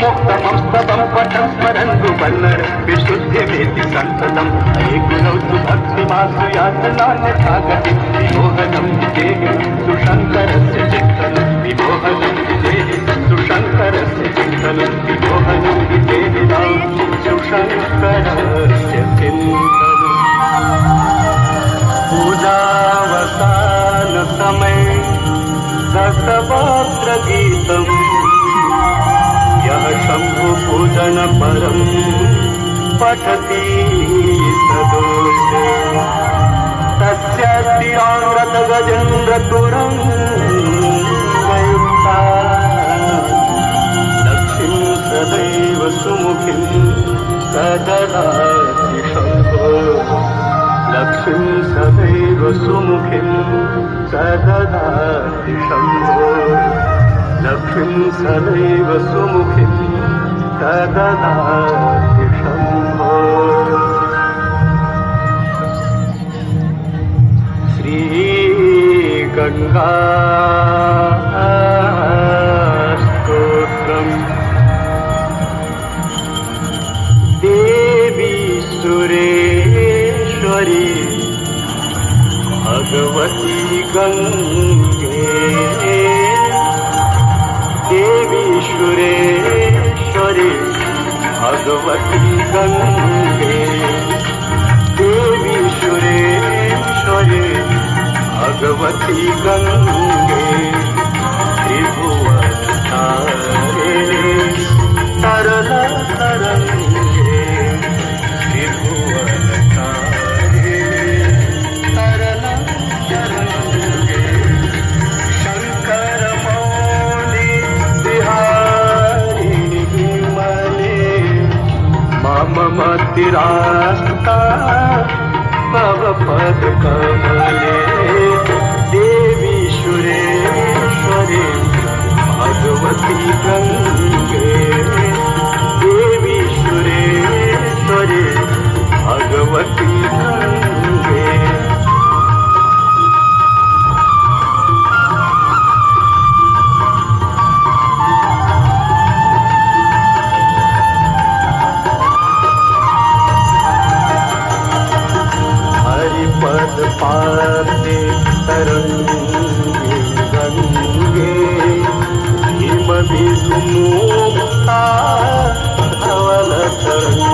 मुक्तमस्तमं पटं स्मरन्तु वल्लर विशुद्ध्यमेति सन्ततम् ऐकुनौतु भक्तिमासु यातनान्यथागति विमोहनं विजेहि सुशङ्करस्य चिन्तनं विमोहनं विजेहि सुशङ्करस्य चिन्तनं विमोहनं विजेहि सुशङ्करस्य चिन्तनं पूजावसानसमये दशवक्त्रगीतम् यः शम्भुपूजन परं पठति सदोषे तस्य स्थिराङ्गतगजेन्द्रतुरङ्गयुक्ता लक्ष्मीं सदैव सुमुखीं सददाति शम्भो लक्ष्मीं सदैव सुमुखीं सददाति शम्भो लक्ष्मीं सदैव सुमुखीं सददाति शम्भो श्रीगङ्गा स्तोत्रम् देवी सुरेश्वरी भगवती गङ्गे देवी सुरेश्वरी भगवती गङ्गे देवी सुरेश्वरी भगवती गङ्गे त्रिभुवनतारिणी तरल तरङ्गे त्रिभुवनतारिणी तरल तरङ्गे शङ्कर मम तिरास्ता तव पद कमले देवी सुरेश्वरी भगवती गङ्गे देवी सुरेश्वरी भगवती गङ्गे पाते तरंगे गंगे हिम बिधुमुक्ता धवल तरंगे